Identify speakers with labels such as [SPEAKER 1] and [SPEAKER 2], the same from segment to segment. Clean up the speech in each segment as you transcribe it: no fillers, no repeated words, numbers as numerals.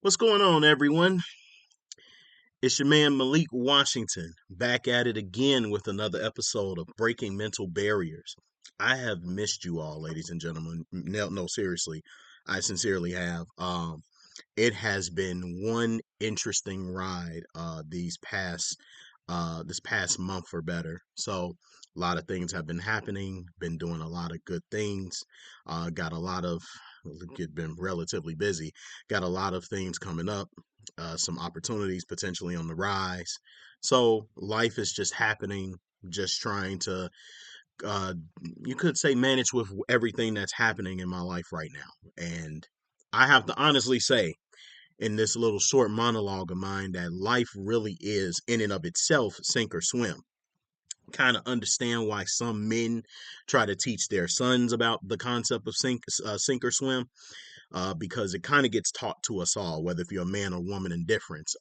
[SPEAKER 1] What's going on, everyone? It's your man Malik Washington back at it again with another episode of Breaking Mental Barriers. I have missed you all, ladies and gentlemen. No, no, seriously, I sincerely have. It has been one interesting ride this past month or better. So a lot of things have been happening. Been doing a lot of good things. Got a lot of been relatively busy. Got a lot of things coming up. Some opportunities potentially on the rise. So life is just happening. Just trying to uh, you could say manage with everything that's happening in my life right now. And I have to honestly say, in this little short monologue of mine, that life really is, in and of itself, sink or swim. Kind of understand why some men try to teach their sons about the concept of sink or swim, because it kind of gets taught to us all, whether if you're a man or woman, in difference.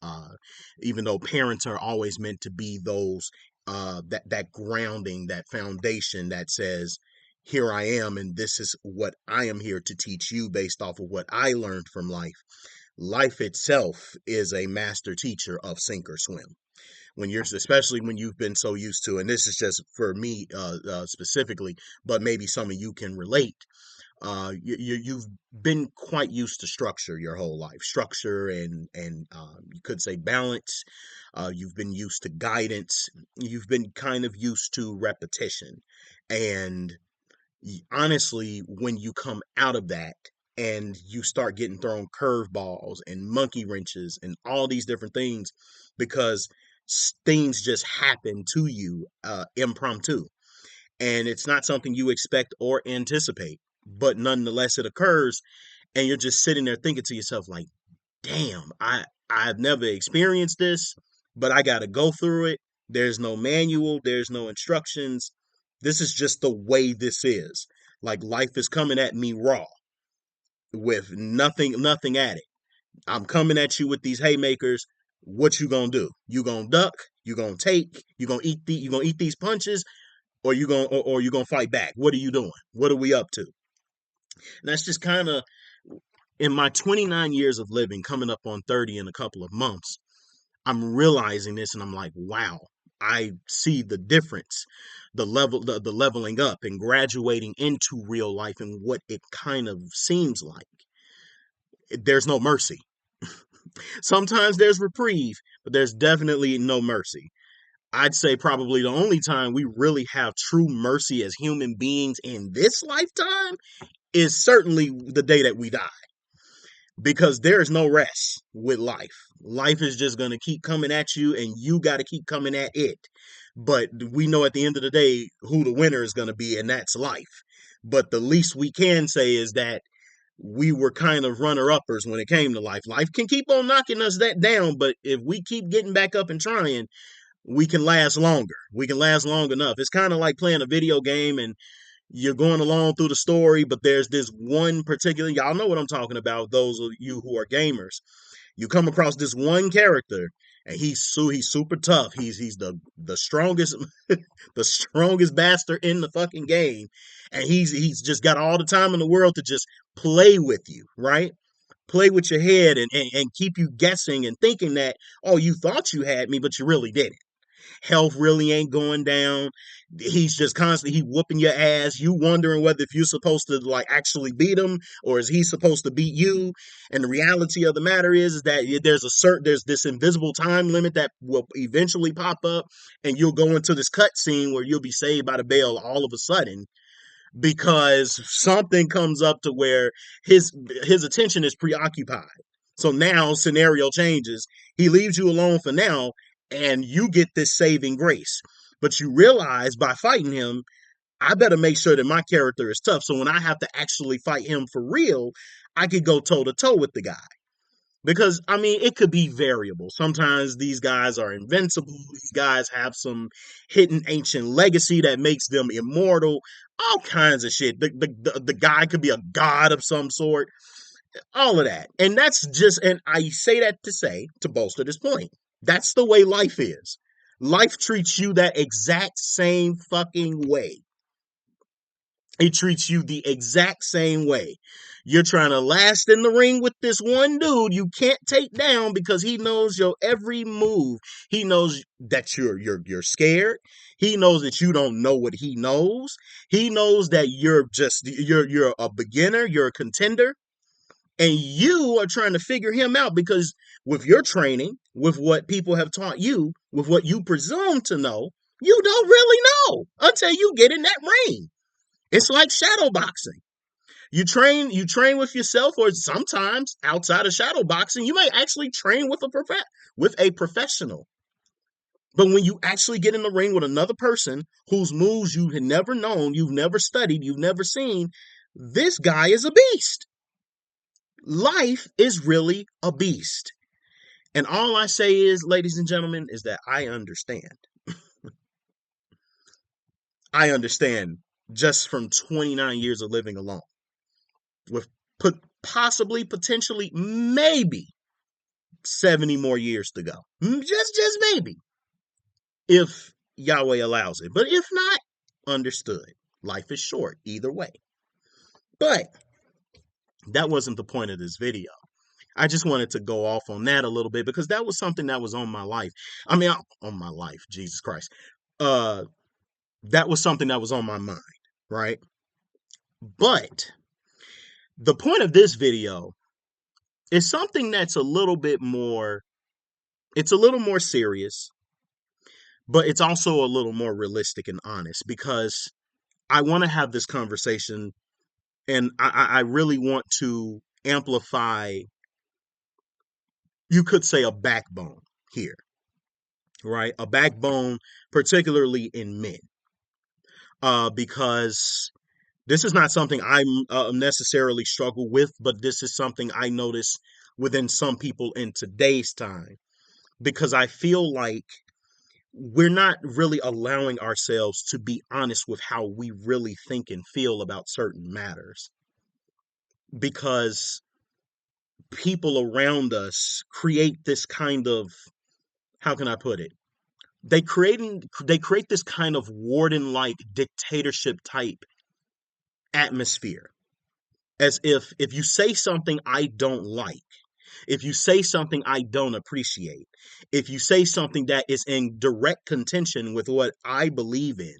[SPEAKER 1] Even though parents are always meant to be those that grounding, that foundation that says, "Here I am, and this is what I am here to teach you based off of what I learned from life." Life itself is a master teacher of sink or swim. When you're, especially when you've been so used to, and this is just for me specifically, but maybe some of you can relate. You've been quite used to structure your whole life, structure and you could say balance. You've been used to guidance. You've been kind of used to repetition, and honestly, when you come out of that and you start getting thrown curveballs and monkey wrenches and all these different things, because things just happen to you impromptu, and it's not something you expect or anticipate, but nonetheless it occurs, and you're just sitting there thinking to yourself like, damn, I've never experienced this, but I got to go through it. There's no manual, there's no instructions. This is just the way this is. Like, life is coming at me raw with nothing at it. I'm coming at you with these haymakers. What you gonna do? You gonna duck? You gonna take? You gonna eat these punches, or you gonna fight back? What are you doing? What are we up to? And that's just kind of, in my 29 years of living, coming up on 30 in a couple of months, I'm realizing this, and I'm like, wow, I see the difference, the leveling up and graduating into real life and what it kind of seems like. There's no mercy. Sometimes there's reprieve, but there's definitely no mercy. I'd say probably the only time we really have true mercy as human beings in this lifetime is certainly the day that we die, because there's no rest with life. Life is just going to keep coming at you, and you got to keep coming at it. But we know at the end of the day who the winner is going to be, and that's life. But the least we can say is that we were kind of runner uppers when it came to life. Life can keep on knocking us that down, but if we keep getting back up and trying, we can last longer. We can last long enough. It's kind of like playing a video game, and you're going along through the story, but there's this one particular, y'all know what I'm talking about, those of you who are gamers. You come across this one character, and he's super tough. He's the strongest the strongest bastard in the fucking game, and he's just got all the time in the world to just play with you, right? Play with your head and keep you guessing and thinking that, oh, you thought you had me, but you really didn't. Health really ain't going down. He's just constantly whooping your ass. You wondering whether if you're supposed to like actually beat him, or is he supposed to beat you? And the reality of the matter is that there's this invisible time limit that will eventually pop up, and you'll go into this cut scene where you'll be saved by the bell all of a sudden, because something comes up to where his attention is preoccupied. So now scenario changes. He leaves you alone for now, and you get this saving grace. But you realize by fighting him, I better make sure that my character is tough. So when I have to actually fight him for real, I could go toe to toe with the guy. Because, I mean, it could be variable. Sometimes these guys are invincible. These guys have some hidden ancient legacy that makes them immortal. All kinds of shit. The guy could be a god of some sort. All of that. And that's just, and I say that to say, to bolster this point. That's the way life is. Life treats you that exact same fucking way. It treats you the exact same way. You're trying to last in the ring with this one dude you can't take down because he knows your every move. He knows that you're scared. He knows that you don't know what he knows. He knows that you're a beginner, you're a contender, and you are trying to figure him out because with your training, with what people have taught you, with what you presume to know, you don't really know until you get in that ring. It's like shadow boxing. You train with yourself, or sometimes outside of shadow boxing, you may actually train with a professional. But when you actually get in the ring with another person whose moves you had never known, you've never studied, you've never seen, this guy is a beast. Life is really a beast. And all I say is, ladies and gentlemen, is that I understand. I understand just from 29 years of living alone, with possibly, potentially, maybe 70 more years to go. Just maybe, if Yahweh allows it. But if not, understood. Life is short either way. But that wasn't the point of this video. I just wanted to go off on that a little bit because that was something that was on my life. I mean, on my life, Jesus Christ. Uh, that was something that was on my mind, right? But the point of this video is something that's it's a little more serious, but it's also a little more realistic and honest because I want to have this conversation and I really want to amplify, you could say, a backbone here, right? A backbone, particularly in men, because this is not something I necessarily struggle with, but this is something I notice within some people in today's time because I feel like we're not really allowing ourselves to be honest with how we really think and feel about certain matters because people around us create this kind of, how can I put it? They create this kind of warden like dictatorship type atmosphere, as if you say something I don't like, if you say something I don't appreciate, if you say something that is in direct contention with what I believe in,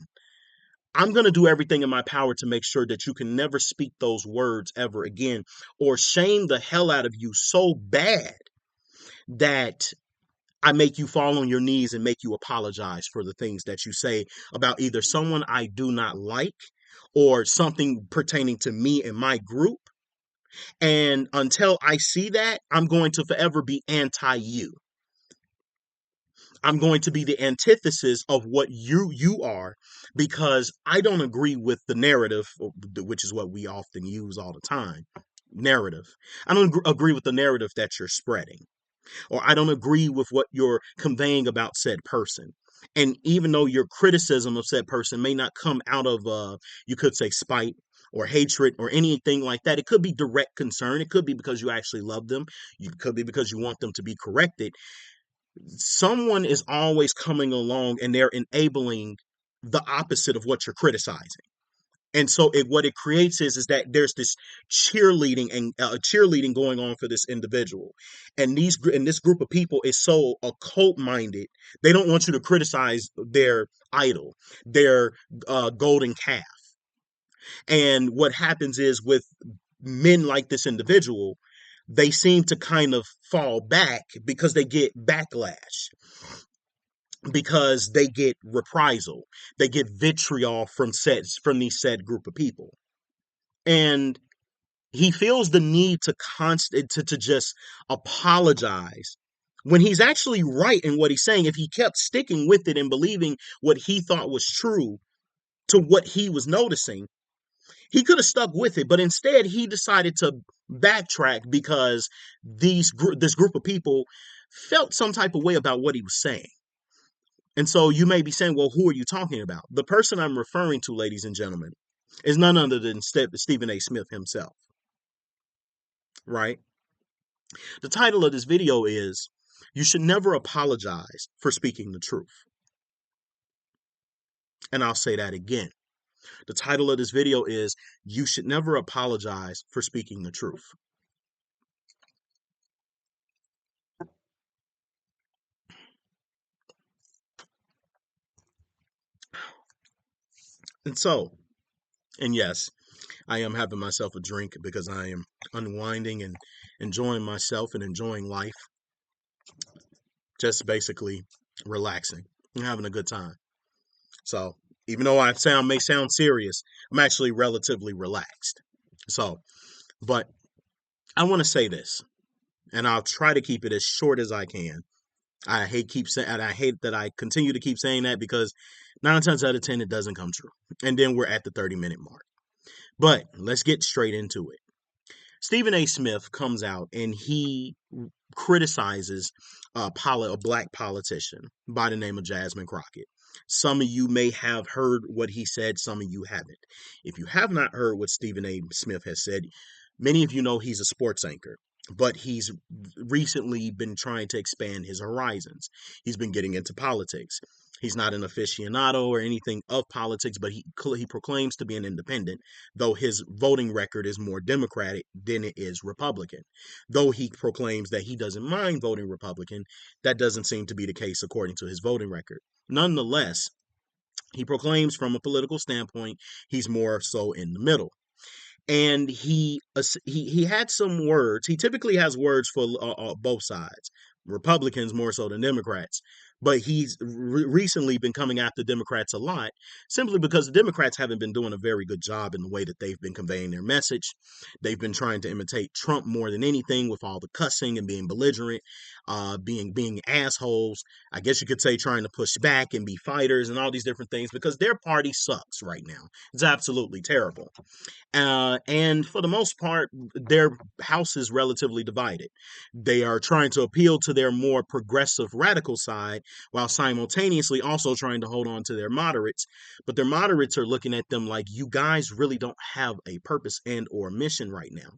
[SPEAKER 1] I'm going to do everything in my power to make sure that you can never speak those words ever again, or shame the hell out of you so bad that I make you fall on your knees and make you apologize for the things that you say about either someone I do not like or something pertaining to me and my group. And until I see that, I'm going to forever be anti you. I'm going to be the antithesis of what you are because I don't agree with the narrative, which is what we often use all the time. Narrative. I don't agree with the narrative that you're spreading, or I don't agree with what you're conveying about said person. And even though your criticism of said person may not come out of, you could say, spite or hatred or anything like that, it could be direct concern. It could be because you actually love them. It could be because you want them to be corrected. Someone is always coming along and they're enabling the opposite of what you're criticizing. And so what it creates is that there's this cheerleading going on for this individual, and this group of people is so occult minded. They don't want you to criticize their idol, their golden calf. And what happens is with men like this individual, they seem to kind of fall back because they get backlash, because they get reprisal, they get vitriol from these said group of people. And he feels the need to just apologize when he's actually right in what he's saying. If he kept sticking with it and believing what he thought was true to what he was noticing, he could have stuck with it. But instead, he decided to backtrack because this group of people felt some type of way about what he was saying. And so you may be saying, well, who are you talking about? The person I'm referring to, ladies and gentlemen, is none other than Stephen A. Smith himself, right? The title of this video is, You Should Never Apologize for Speaking the Truth. And I'll say that again. The title of this video is You Should Never Apologize for Speaking the Truth. And so, and yes, I am having myself a drink because I am unwinding and enjoying myself and enjoying life, just basically relaxing and having a good time. So, even though may sound serious, I'm actually relatively relaxed. So, but I want to say this, and I'll try to keep it as short as I can. I hate that I continue to keep saying that because 9 times out of 10 it doesn't come true. And then we're at the 30-minute mark. But let's get straight into it. Stephen A. Smith comes out and he criticizes a black politician by the name of Jasmine Crockett. Some of you may have heard what he said, some of you haven't. If you have not heard what Stephen A. Smith has said, many of you know he's a sports anchor, but he's recently been trying to expand his horizons. He's been getting into politics. He's not an aficionado or anything of politics, but he proclaims to be an independent, though his voting record is more Democratic than it is Republican. Though he proclaims that he doesn't mind voting Republican, that doesn't seem to be the case according to his voting record. Nonetheless, he proclaims from a political standpoint, he's more so in the middle. And he had some words. He typically has words for both sides, Republicans more so than Democrats. But he's recently been coming after Democrats a lot, simply because the Democrats haven't been doing a very good job in the way that they've been conveying their message. They've been trying to imitate Trump more than anything, with all the cussing and being belligerent, being assholes. I guess you could say trying to push back and be fighters and all these different things, because their party sucks right now. It's absolutely terrible. And for the most part, their house is relatively divided. They are trying to appeal to their more progressive radical side while simultaneously also trying to hold on to their moderates. But their moderates are looking at them like, you guys really don't have a purpose and or mission right now.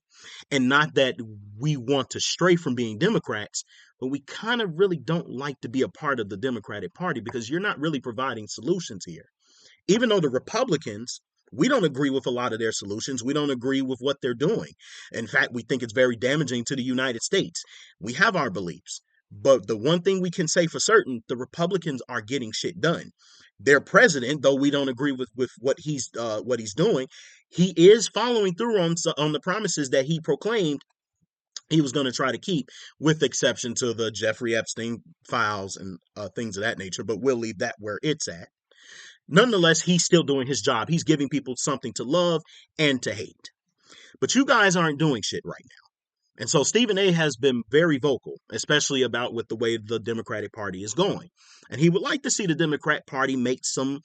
[SPEAKER 1] And not that we want to stray from being Democrats, but we kind of really don't like to be a part of the Democratic Party because you're not really providing solutions here. Even though the Republicans, we don't agree with a lot of their solutions. We don't agree with what they're doing. In fact, we think it's very damaging to the United States. We have our beliefs. But the one thing we can say for certain, the Republicans are getting shit done. Their president, though we don't agree with what he's doing, he is following through on the promises that he proclaimed he was going to try to keep, with exception to the Jeffrey Epstein files and things of that nature. But we'll leave that where it's at. Nonetheless, he's still doing his job. He's giving people something to love and to hate. But you guys aren't doing shit right now. And so Stephen A has been very vocal, especially about with the way the Democratic Party is going. And he would like to see the Democrat Party make some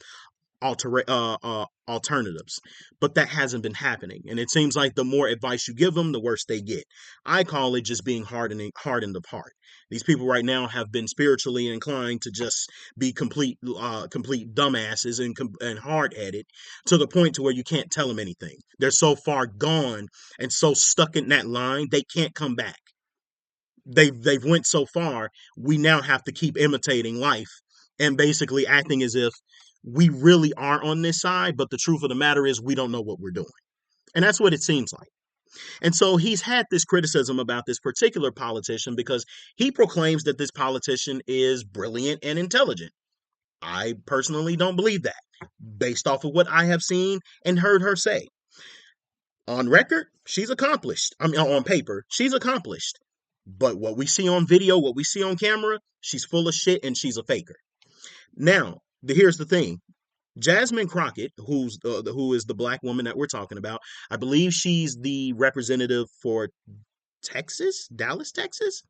[SPEAKER 1] alternatives, but that hasn't been happening. And it seems like the more advice you give them, the worse they get. I call it just being hardened of heart. These people right now have been spiritually inclined to just be complete dumbasses and hard headed, to the point to where you can't tell them anything. They're so far gone and so stuck in that line they can't come back. They've went so far. We now have to keep imitating life and basically acting as if we really are on this side, but the truth of the matter is we don't know what we're doing. And that's what it seems like. And so he's had this criticism about this particular politician because he proclaims that this politician is brilliant and intelligent. I personally don't believe that, based off of what I have seen and heard her say. On record, she's accomplished. I mean, on paper, she's accomplished. But what we see on video, what we see on camera, she's full of shit and she's a faker. Now, here's the thing. Jasmine Crockett, who is the black woman that we're talking about, I believe she's the representative for Texas, Dallas, Texas.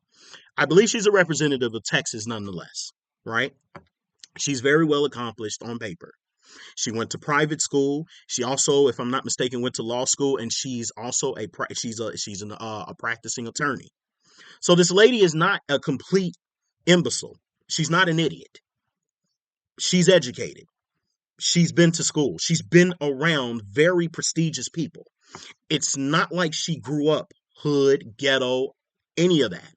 [SPEAKER 1] I believe she's a representative of Texas nonetheless, right? She's very well accomplished on paper. She went to private school. She also, if I'm not mistaken, went to law school, and she's also a practicing attorney. So this lady is not a complete imbecile. She's not an idiot. She's educated. She's been to school. She's been around very prestigious people. It's not like she grew up hood, ghetto, any of that.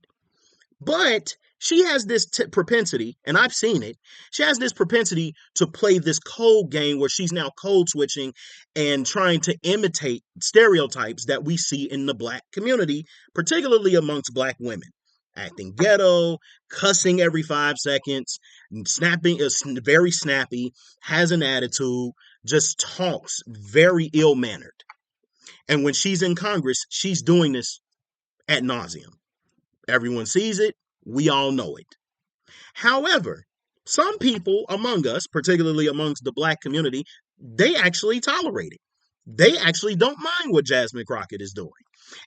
[SPEAKER 1] But She has this propensity, and I've seen it. She has this propensity to play this code game where she's now code switching and trying to imitate stereotypes that we see in the black community, particularly amongst black women. Acting ghetto, cussing every 5 seconds, snapping is very snappy, has an attitude, just talks very ill mannered. And when she's in Congress, she's doing this ad nauseum. Everyone sees it. We all know it. However, some people among us, particularly amongst the black community, they actually tolerate it. They actually don't mind what Jasmine Crockett is doing.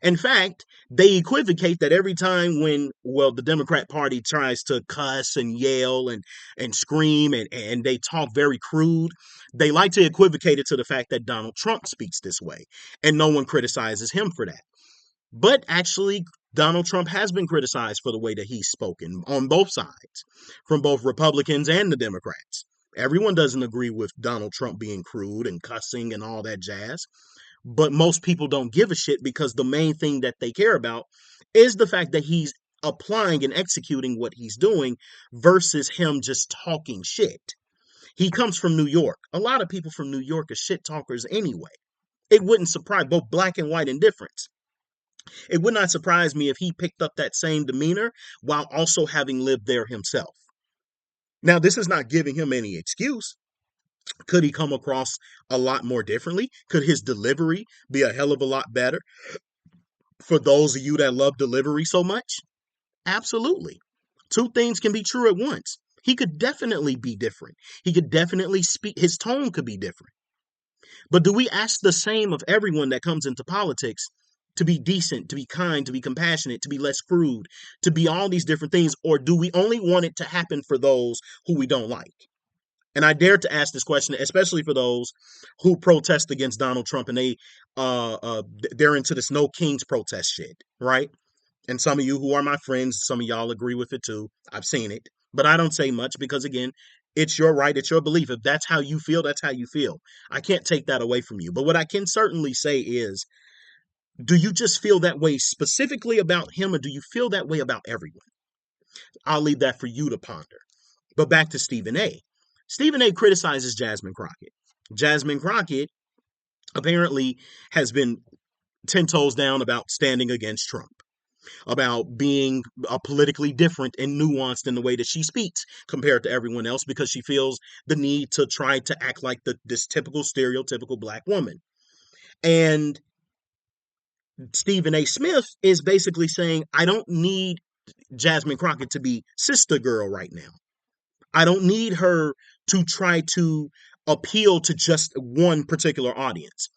[SPEAKER 1] In fact, they equivocate that every time when, well, the Democrat Party tries to cuss and yell and scream and they talk very crude, they like to equivocate it to the fact that Donald Trump speaks this way. And no one criticizes him for that. But actually, Donald Trump has been criticized for the way that he's spoken on both sides, from both Republicans and the Democrats. Everyone doesn't agree with Donald Trump being crude and cussing and all that jazz, but most people don't give a shit because the main thing that they care about is the fact that he's applying and executing what he's doing versus him just talking shit. He comes from New York. A lot of people from New York are shit talkers anyway. It wouldn't surprise both black and white indifference. It would not surprise me if he picked up that same demeanor while also having lived there himself. Now, this is not giving him any excuse. Could he come across a lot more differently? Could his delivery be a hell of a lot better for those of you that love delivery so much? Absolutely. Two things can be true at once. He could definitely be different. He could definitely speak, his tone could be different. But do we ask the same of everyone that comes into politics to be decent, to be kind, to be compassionate, to be less crude, to be all these different things? Or do we only want it to happen for those who we don't like? And I dare to ask this question, especially for those who protest against Donald Trump and they're into this No Kings protest shit, right? And some of you who are my friends, some of y'all agree with it too. I've seen it, but I don't say much because again, it's your right, it's your belief. If that's how you feel, that's how you feel. I can't take that away from you. But what I can certainly say is, do you just feel that way specifically about him, or do you feel that way about everyone? I'll leave that for you to ponder. But back to Stephen A. Stephen A criticizes Jasmine Crockett. Jasmine Crockett apparently has been 10 toes down about standing against Trump, about being politically different and nuanced in the way that she speaks compared to everyone else because she feels the need to try to act like this typical stereotypical black woman. And Stephen A. Smith is basically saying, I don't need Jasmine Crockett to be sister girl right now. I don't need her to try to appeal to just one particular audience.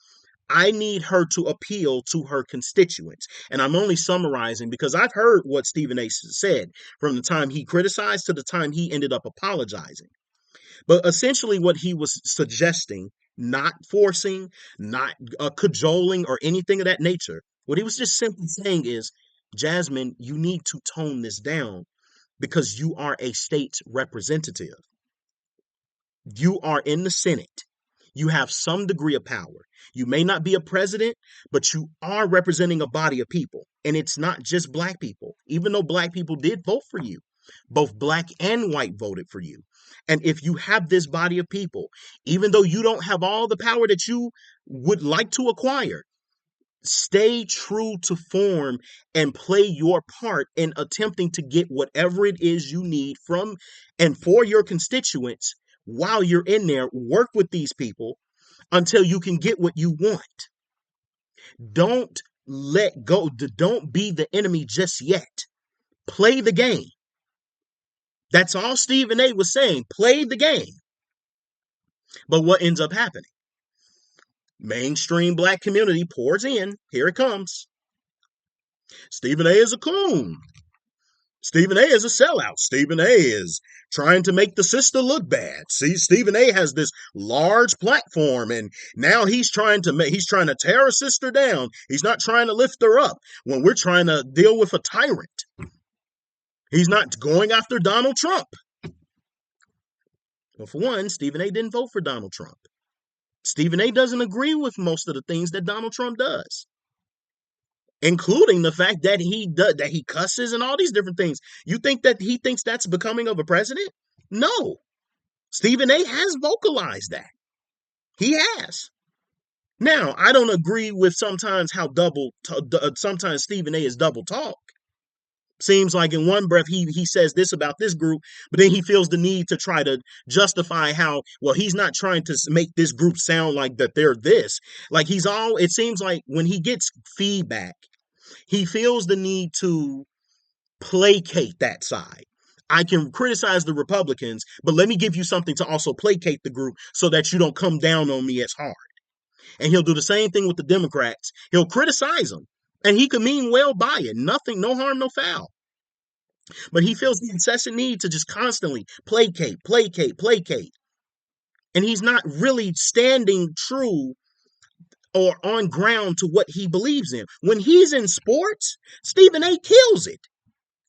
[SPEAKER 1] I need her to appeal to her constituents. And I'm only summarizing because I've heard what Stephen A. said from the time he criticized to the time he ended up apologizing. But essentially, what he was suggesting, not forcing, not cajoling, or anything of that nature, what he was just simply saying is, Jasmine, you need to tone this down because you are a state representative. You are in the Senate. You have some degree of power. You may not be a president, but you are representing a body of people. And it's not just black people, even though black people did vote for you. Both black and white voted for you. And if you have this body of people, even though you don't have all the power that you would like to acquire, stay true to form and play your part in attempting to get whatever it is you need from and for your constituents while you're in there. Work with these people until you can get what you want. Don't let go. Don't be the enemy just yet. Play the game. That's all Stephen A. was saying. Play the game. But what ends up happening? Mainstream black community pours in. Here it comes. Stephen A. is a coon. Stephen A. is a sellout. Stephen A. is trying to make the sister look bad. See, Stephen A. has this large platform, and now he's trying to tear a sister down. He's not trying to lift her up when we're trying to deal with a tyrant. He's not going after Donald Trump. Well, for one, Stephen A. didn't vote for Donald Trump. Stephen A. doesn't agree with most of the things that Donald Trump does. including the fact that he cusses and all these different things. You think that he thinks that's becoming of a president? No. Stephen A has vocalized that. He has. Now, I don't agree with sometimes how sometimes Stephen A is double talk. Seems like in one breath he says this about this group, but then he feels the need to try to justify how, well, he's not trying to make this group sound like that they're this. Like it seems like when he gets feedback, he feels the need to placate that side. I can criticize the Republicans, but let me give you something to also placate the group so that you don't come down on me as hard. And he'll do the same thing with the Democrats. He'll criticize them, and he could mean well by it. Nothing, no harm, no foul. But he feels the incessant need to just constantly placate, placate, placate. And he's not really standing true or on ground to what he believes in. When he's in sports, Stephen A kills it.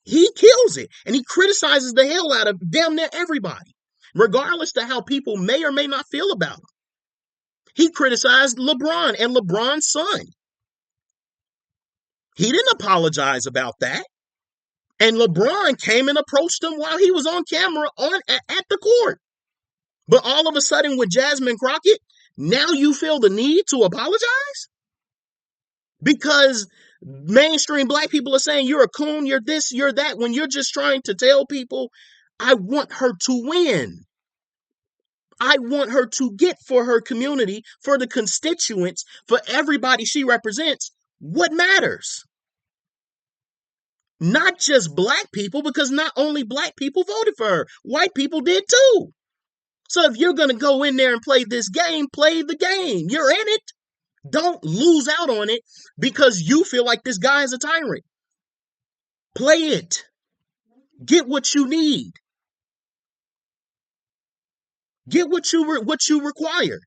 [SPEAKER 1] He kills it. And he criticizes the hell out of damn near everybody, regardless to how people may or may not feel about him. He criticized LeBron and LeBron's son. He didn't apologize about that. And LeBron came and approached him while he was on camera at the court. But all of a sudden with Jasmine Crockett, now you feel the need to apologize? Because mainstream black people are saying you're a coon, you're this, you're that, when you're just trying to tell people, I want her to win. I want her to get for her community, for the constituents, for everybody she represents, what matters. Not just black people, because not only black people voted for her, white people did too. So if you're going to go in there and play this game, play the game. You're in it. Don't lose out on it because you feel like this guy is a tyrant. Play it. Get what you need. Get what you require.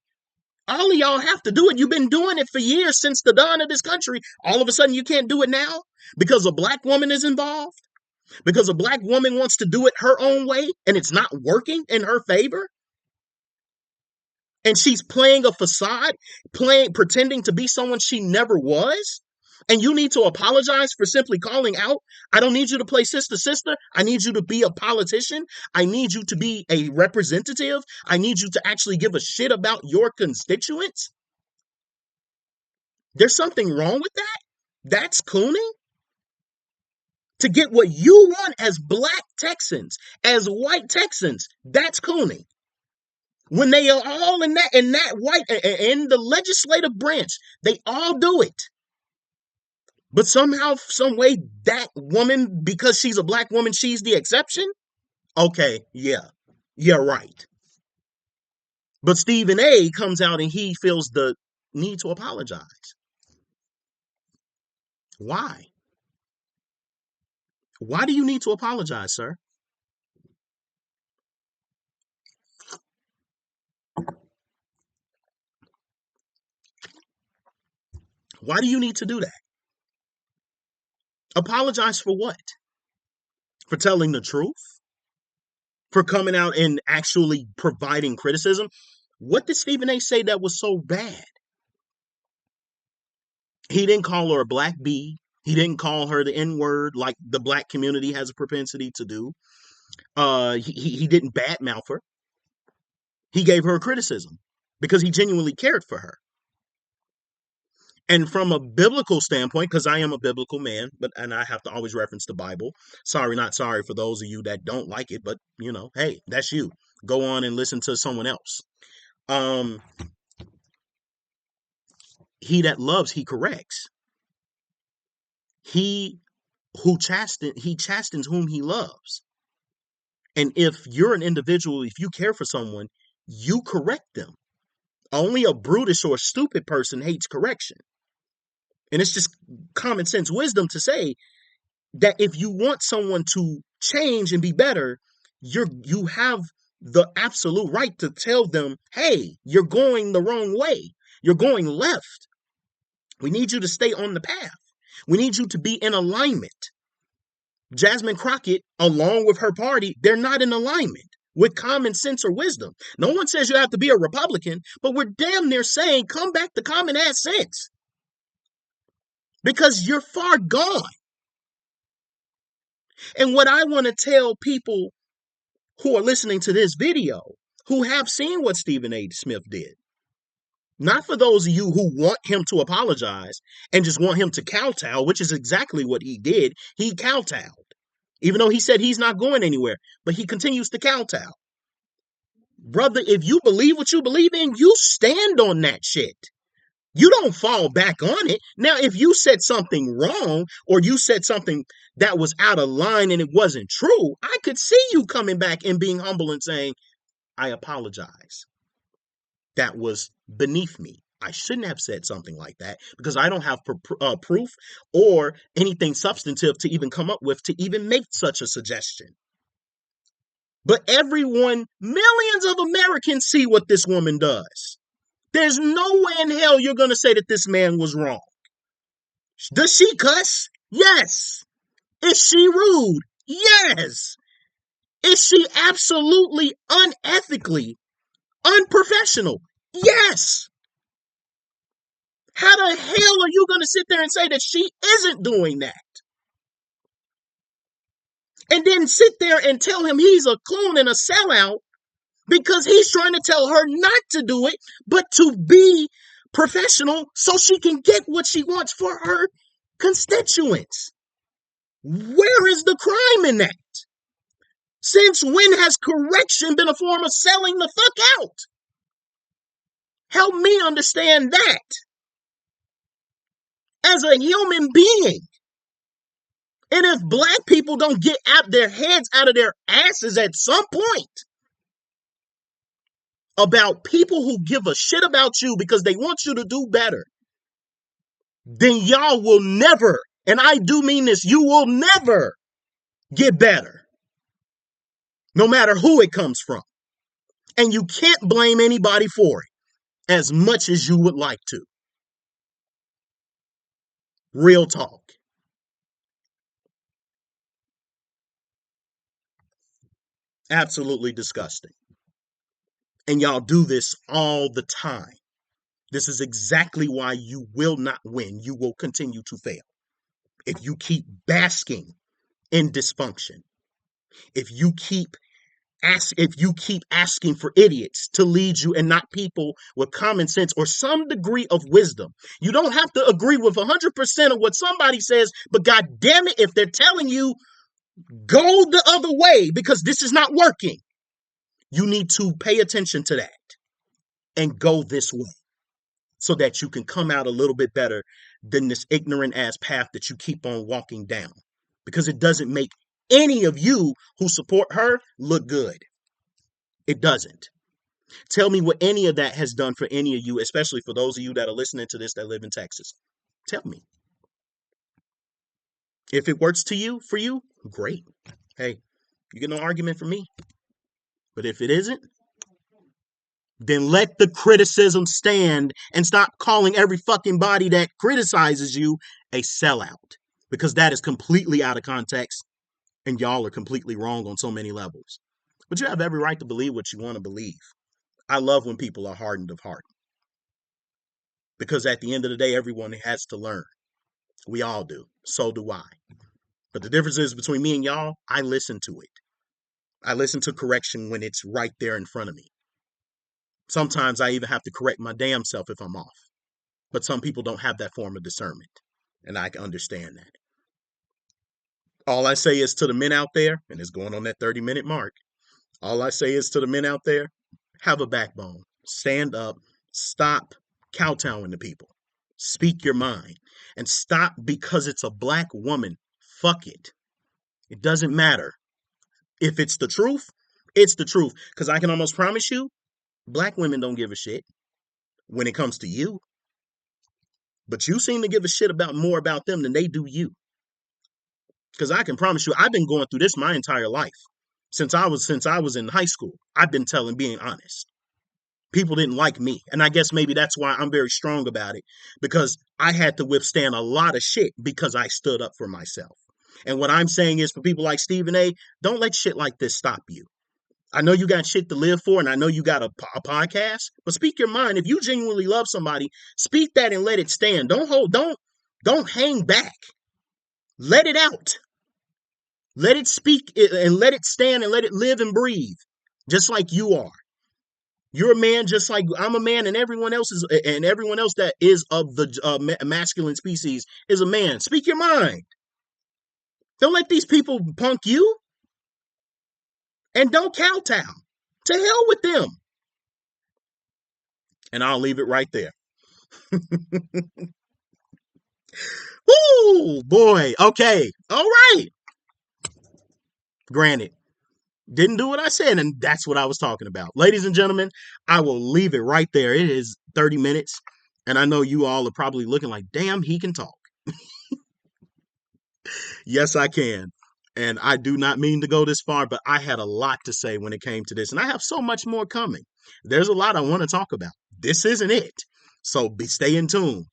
[SPEAKER 1] All of y'all have to do it. You've been doing it for years since the dawn of this country. All of a sudden you can't do it now because a black woman is involved? Because a black woman wants to do it her own way and it's not working in her favor? And she's playing a facade, pretending to be someone she never was? And you need to apologize for simply calling out. I don't need you to play sister, sister. I need you to be a politician. I need you to be a representative. I need you to actually give a shit about your constituents. There's something wrong with that? That's cooning? To get what you want as black Texans, as white Texans, that's cooning. When they are all in that white, in the legislative branch, they all do it. But somehow, some way, that woman, because she's a black woman, she's the exception? Okay, yeah, right. But Stephen A comes out and he feels the need to apologize. Why? Why do you need to apologize, sir? Why do you need to do that? Apologize for what? For telling the truth? For coming out and actually providing criticism? What did Stephen A say that was so bad? He didn't call her a black bee. He didn't call her the N-word like the black community has a propensity to do. He didn't badmouth her. He gave her a criticism because he genuinely cared for her. And from a biblical standpoint, because I am a biblical man, and I have to always reference the Bible. Sorry, not sorry for those of you that don't like it, but hey, that's you. Go on and listen to someone else. He that loves, he corrects. He chastens whom he loves. And if you're an individual, if you care for someone, you correct them. Only a brutish or stupid person hates correction. And it's just common sense wisdom to say that if you want someone to change and be better, you have the absolute right to tell them, hey, you're going the wrong way. You're going left. We need you to stay on the path. We need you to be in alignment. Jasmine Crockett, along with her party, they're not in alignment with common sense or wisdom. No one says you have to be a Republican, but we're damn near saying come back to common ass sense. because you're far gone. And what I want to tell people who are listening to this video, who have seen what Stephen A. Smith did, not for those of you who want him to apologize and just want him to kowtow, which is exactly what he did. He kowtowed, even though he said he's not going anywhere, but he continues to kowtow. Brother, if you believe what you believe in, you stand on that shit. You don't fall back on it. Now, if you said something wrong or you said something that was out of line and it wasn't true, I could see you coming back and being humble and saying, I apologize. That was beneath me. I shouldn't have said something like that because I don't have proof or anything substantive to even come up with to even make such a suggestion. But everyone, millions of Americans see what this woman does. There's no way in hell you're going to say that this man was wrong. Does she cuss? Yes. Is she rude? Yes. Is she absolutely unethically unprofessional? Yes. How the hell are you going to sit there and say that she isn't doing that? And then sit there and tell him he's a clown and a sellout because he's trying to tell her not to do it, but to be professional so she can get what she wants for her constituents. Where is the crime in that? Since when has correction been a form of selling the fuck out? Help me understand that. As a human being. And if black people don't get out their heads out of their asses at some point about people who give a shit about you because they want you to do better, then y'all will never, and I do mean this, you will never get better. No matter who it comes from. And you can't blame anybody for it as much as you would like to. Real talk. Absolutely disgusting. And y'all do this all the time. This is exactly why you will not win. You will continue to fail. If you keep basking in dysfunction, if you keep asking for idiots to lead you and not people with common sense or some degree of wisdom. You don't have to agree with 100% of what somebody says, but God damn it, if they're telling you go the other way because this is not working, you need to pay attention to that and go this way so that you can come out a little bit better than this ignorant ass path that you keep on walking down, because it doesn't make any of you who support her look good. It doesn't. Tell me what any of that has done for any of you, especially for those of you that are listening to this that live in Texas. Tell me. If it works for you, great. Hey, you get no argument from me. But if it isn't, then let the criticism stand and stop calling every fucking body that criticizes you a sellout, because that is completely out of context and y'all are completely wrong on so many levels. But you have every right to believe what you want to believe. I love when people are hardened of heart, because at the end of the day, everyone has to learn. We all do. So do I. But the difference is between me and y'all, I listen to it. I listen to correction when it's right there in front of me. Sometimes I even have to correct my damn self if I'm off. But some people don't have that form of discernment. And I can understand that. All I say is to the men out there, and it's going on that 30-minute mark. All I say is to the men out there, have a backbone. Stand up. Stop kowtowing to people. Speak your mind. And stop because it's a black woman. Fuck it. It doesn't matter. If it's the truth, it's the truth. Because I can almost promise you, black women don't give a shit when it comes to you. But you seem to give a shit more about them than they do you. Because I can promise you, I've been going through this my entire life. Since I was in high school, I've been being honest. People didn't like me. And I guess maybe that's why I'm very strong about it. Because I had to withstand a lot of shit because I stood up for myself. And what I'm saying is, for people like Stephen A., don't let shit like this stop you. I know you got shit to live for, and I know you got a podcast, but speak your mind. If you genuinely love somebody, speak that and let it stand. Don't Don't hang back. Let it out. Let it speak and let it stand and let it live and breathe, just like you are. You're a man, just like I'm a man, and everyone else is, and everyone else that is of the masculine species is a man. Speak your mind. Don't let these people punk you, and don't kowtow. To hell with them. And I'll leave it right there. Woo, boy. Okay. All right. Granted, didn't do what I said, and that's what I was talking about. Ladies and gentlemen, I will leave it right there. It is 30 minutes, and I know you all are probably looking like, damn, he can talk. Yes, I can. And I do not mean to go this far, but I had a lot to say when it came to this, and I have so much more coming. There's a lot I want to talk about. This isn't it. So stay in tune.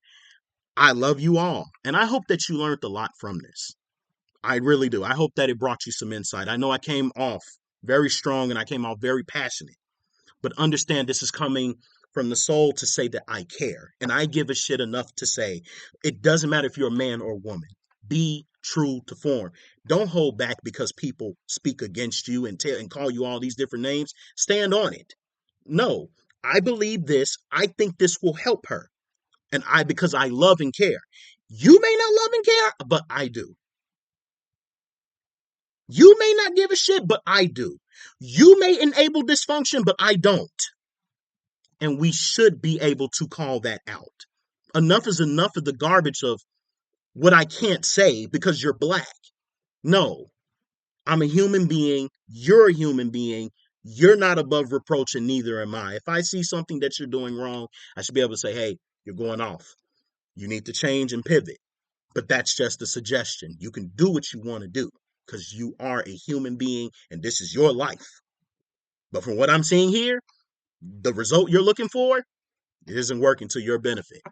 [SPEAKER 1] I love you all, and I hope that you learned a lot from this. I really do. I hope that it brought you some insight. I know I came off very strong and I came off very passionate, but understand this is coming from the soul to say that I care and I give a shit enough to say it doesn't matter if you're a man or a woman. Be true to form. Don't hold back because people speak against you and tell and call you all these different names. Stand on it. No, I believe this. I think this will help her. And because I love and care. You may not love and care, but I do. You may not give a shit, but I do. You may enable dysfunction, but I don't. And we should be able to call that out. Enough is enough of the garbage of what I can't say because you're black. No, I'm a human being. You're a human being. You're not above reproach, and neither am I. If I see something that you're doing wrong, I should be able to say, hey, you're going off. You need to change and pivot. But that's just a suggestion. You can do what you want to do because you are a human being and this is your life. But from what I'm seeing here, the result you're looking for, it isn't working to your benefit.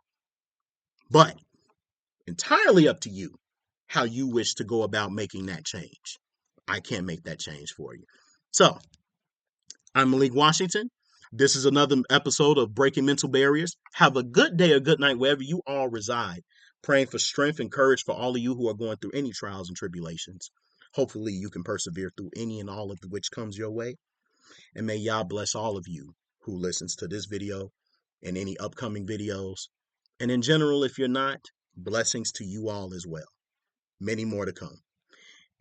[SPEAKER 1] But entirely up to you how you wish to go about making that change. I can't make that change for you. So, I'm Malik Washington. This is another episode of Breaking Mental Barriers. Have a good day or good night wherever you all reside. Praying for strength and courage for all of you who are going through any trials and tribulations. Hopefully, you can persevere through any and all of which comes your way. And may Yah bless all of you who listens to this video and any upcoming videos. And in general, if you're not, blessings to you all as well. Many more to come.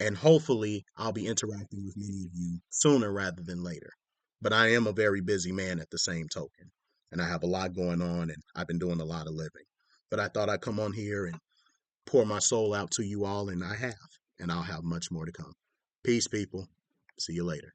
[SPEAKER 1] And hopefully, I'll be interacting with many of you sooner rather than later. But I am a very busy man at the same token. And I have a lot going on, and I've been doing a lot of living. But I thought I'd come on here and pour my soul out to you all, and I have. And I'll have much more to come. Peace, people. See you later.